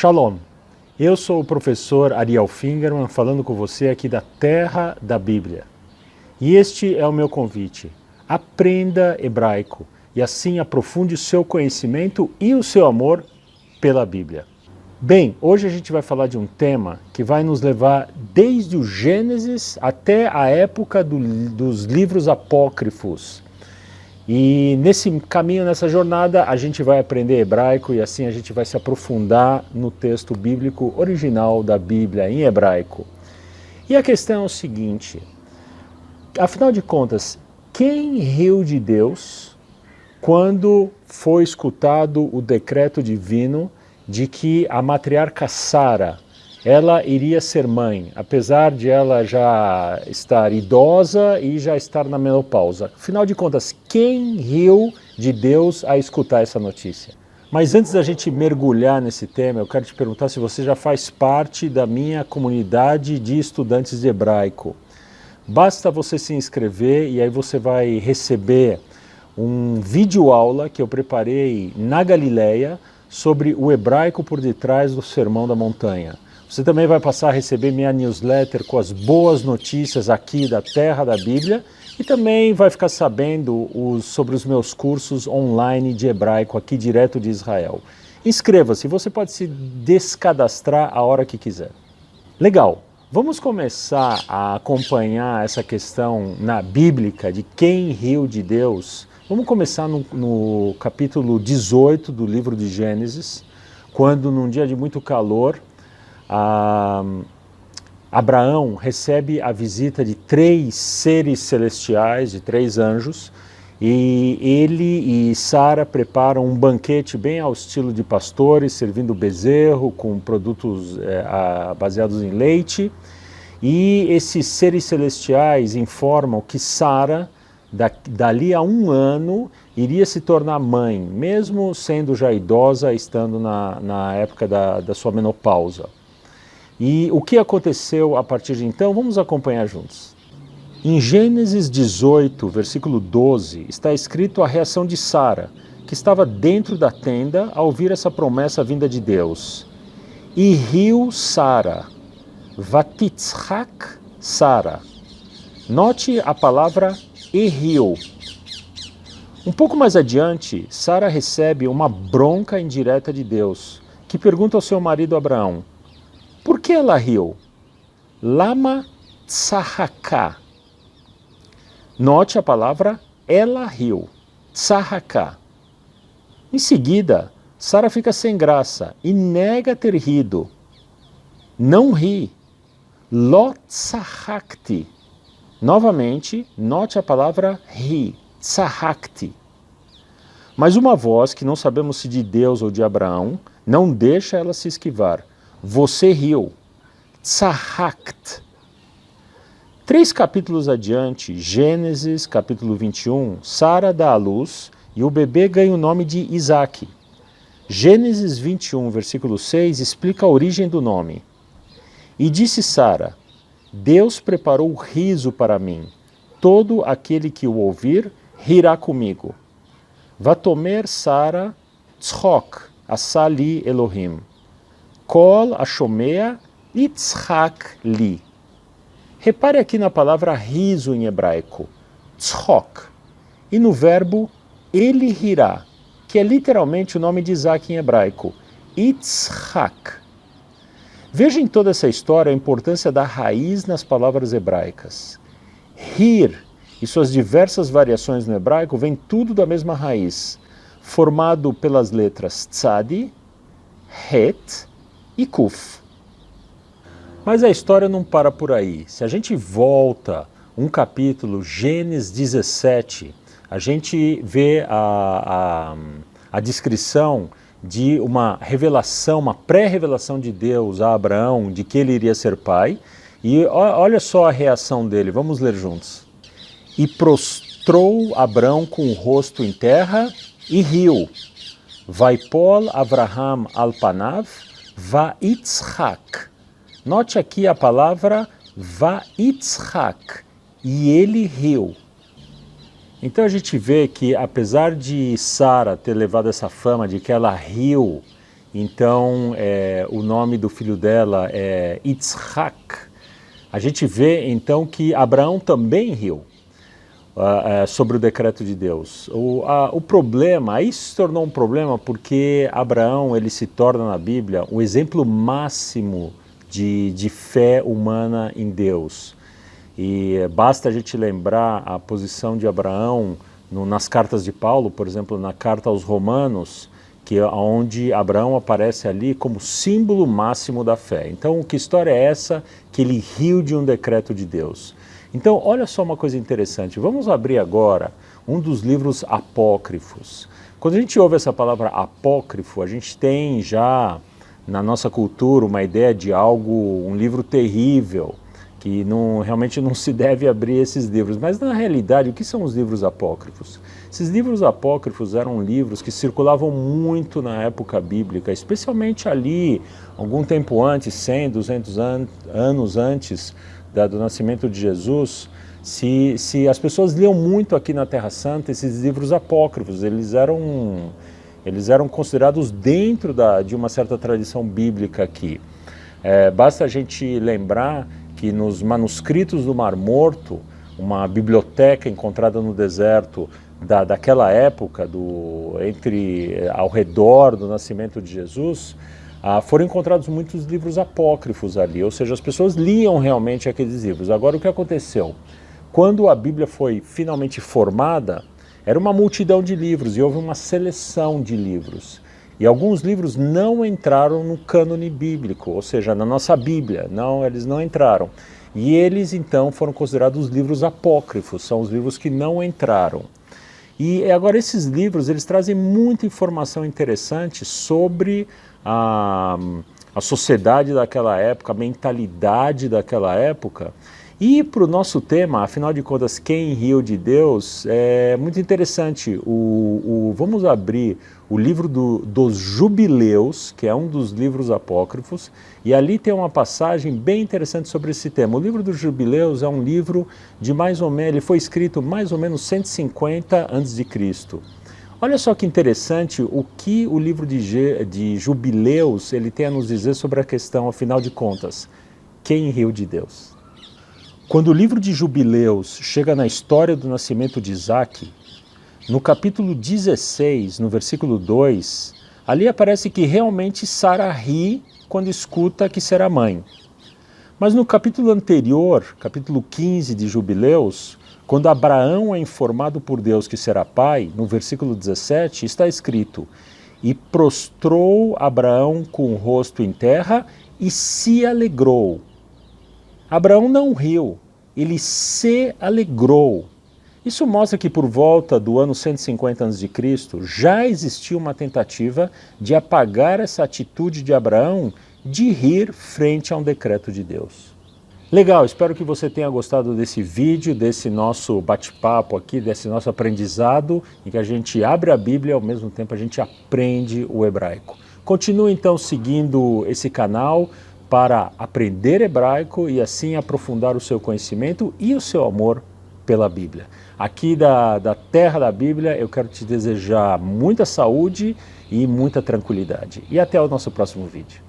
Shalom, eu sou o professor Ariel Fingerman falando com você aqui da Terra da Bíblia. E este é o meu convite. Aprenda hebraico e assim aprofunde o seu conhecimento e o seu amor pela Bíblia. Bem, hoje a gente vai falar de um tema que vai nos levar desde o Gênesis até a época dos livros apócrifos. E nesse caminho, nessa jornada, a gente vai aprender hebraico e assim a gente vai se aprofundar no texto bíblico original da Bíblia em hebraico. E a questão é o seguinte, afinal de contas, quem riu de Deus quando foi escutado o decreto divino de que a matriarca Sara, ela iria ser mãe, apesar de ela já estar idosa e já estar na menopausa? Afinal de contas, quem riu de Deus a escutar essa notícia? Mas antes da gente mergulhar nesse tema, eu quero te perguntar se você já faz parte da minha comunidade de estudantes de hebraico. Basta você se inscrever e aí você vai receber um vídeo aula que eu preparei na Galileia sobre o hebraico por detrás do Sermão da Montanha. Você também vai passar a receber minha newsletter com as boas notícias aqui da Terra da Bíblia e também vai ficar sabendo sobre os meus cursos online de hebraico aqui direto de Israel. Inscreva-se, você pode se descadastrar a hora que quiser. Legal, vamos começar a acompanhar essa questão na bíblica de quem riu de Deus. Vamos começar no capítulo 18 do livro de Gênesis, quando num dia de muito calor, Abraão recebe a visita de 3 seres celestiais, de 3 anjos, e ele e Sara preparam um banquete bem ao estilo de pastores, servindo bezerro com produtos baseados em leite, e esses seres celestiais informam que Sara, dali a 1 ano, iria se tornar mãe, mesmo sendo já idosa, estando na época da sua menopausa. E o que aconteceu a partir de então? Vamos acompanhar juntos. Em Gênesis 18, versículo 12, está escrito a reação de Sara, que estava dentro da tenda ao ouvir essa promessa vinda de Deus. E riu Sara, vatitzhak Sara. Note a palavra e riu. Um pouco mais adiante, Sara recebe uma bronca indireta de Deus, que pergunta ao seu marido Abraão, por que ela riu? Lama tsahaka. Note a palavra ela riu. Tsahaka. Em seguida, Sara fica sem graça e nega ter rido. Não ri. Lo tsahakti. Novamente, note a palavra ri. Tsahakti. Mas uma voz, que não sabemos se de Deus ou de Abraão, não deixa ela se esquivar. Você riu. Tsahakt. 3 capítulos adiante, Gênesis, capítulo 21, Sara dá à luz e o bebê ganha o nome de Isaac. Gênesis 21, versículo 6, explica a origem do nome. E disse Sara, Deus preparou riso para mim. Todo aquele que o ouvir, rirá comigo. Vatomer Sara tzchok, asali Elohim. Kol ashomea itzhak li. Repare aqui na palavra riso em hebraico, tzchok, e no verbo ele rirá, que é literalmente o nome de Isaac em hebraico, Itzhak. Veja em toda essa história a importância da raiz nas palavras hebraicas. Rir e suas diversas variações no hebraico vêm tudo da mesma raiz, formado pelas letras tzadi, het e kuf. Mas a história não para por aí. Se a gente volta um capítulo, Gênesis 17, a gente vê a descrição de uma revelação, uma pré-revelação de Deus a Abraão, de que ele iria ser pai. E olha só a reação dele, vamos ler juntos. E prostrou Abraão com o rosto em terra e riu. Vaipol Avraham al panav va'itzhak. Note aqui a palavra va'itzhak, e ele riu. Então a gente vê que apesar de Sara ter levado essa fama de que ela riu Então, o nome do filho dela é Yitzhak. A gente vê então que Abraão também riu sobre o decreto de Deus. O problema, aí se tornou um problema porque Abraão ele se torna na Bíblia o exemplo máximo de fé humana em Deus. E basta a gente lembrar a posição de Abraão nas cartas de Paulo, por exemplo, na carta aos Romanos, que é onde Abraão aparece ali como símbolo máximo da fé. Então, que história é essa que ele riu de um decreto de Deus? Então, olha só uma coisa interessante. Vamos abrir agora um dos livros apócrifos. Quando a gente ouve essa palavra apócrifo, a gente tem já na nossa cultura uma ideia de algo, um livro terrível, que realmente não se deve abrir esses livros. Mas na realidade, o que são os livros apócrifos? Esses livros apócrifos eram livros que circulavam muito na época bíblica, especialmente ali, algum tempo antes, 100, 200 anos antes do nascimento de Jesus. Se as pessoas liam muito aqui na Terra Santa esses livros apócrifos, eles eram considerados dentro de uma certa tradição bíblica aqui. Basta a gente lembrar que nos manuscritos do Mar Morto, uma biblioteca encontrada no deserto daquela época, ao redor do nascimento de Jesus, foram encontrados muitos livros apócrifos ali, ou seja, as pessoas liam realmente aqueles livros. Agora, o que aconteceu? Quando a Bíblia foi finalmente formada, era uma multidão de livros e houve uma seleção de livros. E alguns livros não entraram no cânone bíblico, ou seja, na nossa Bíblia. Não, eles não entraram. E eles, então, foram considerados os livros apócrifos, são os livros que não entraram. E agora esses livros, eles trazem muita informação interessante sobre a sociedade daquela época, a mentalidade daquela época. E para o nosso tema, afinal de contas, quem riu de Deus, é muito interessante. Vamos abrir o livro dos Jubileus, que é um dos livros apócrifos, e ali tem uma passagem bem interessante sobre esse tema. O livro dos Jubileus é um livro de mais ou menos, ele foi escrito mais ou menos 150 a.C. Olha só que interessante o que o livro de Jubileus ele tem a nos dizer sobre a questão, afinal de contas, quem riu de Deus? Quando o livro de Jubileus chega na história do nascimento de Isaac, no capítulo 16, no versículo 2, ali aparece que realmente Sara ri quando escuta que será mãe. Mas no capítulo anterior, capítulo 15 de Jubileus, quando Abraão é informado por Deus que será pai, no versículo 17, está escrito: "E prostrou Abraão com o rosto em terra e se alegrou." Abraão não riu, ele se alegrou. Isso mostra que por volta do ano 150 a.C. já existiu uma tentativa de apagar essa atitude de Abraão de rir frente a um decreto de Deus. Legal, espero que você tenha gostado desse vídeo, desse nosso bate-papo aqui, desse nosso aprendizado, em que a gente abre a Bíblia e ao mesmo tempo a gente aprende o hebraico. Continue então seguindo esse canal para aprender hebraico e assim aprofundar o seu conhecimento e o seu amor pela Bíblia. Aqui da Terra da Bíblia eu quero te desejar muita saúde e muita tranquilidade. E até o nosso próximo vídeo.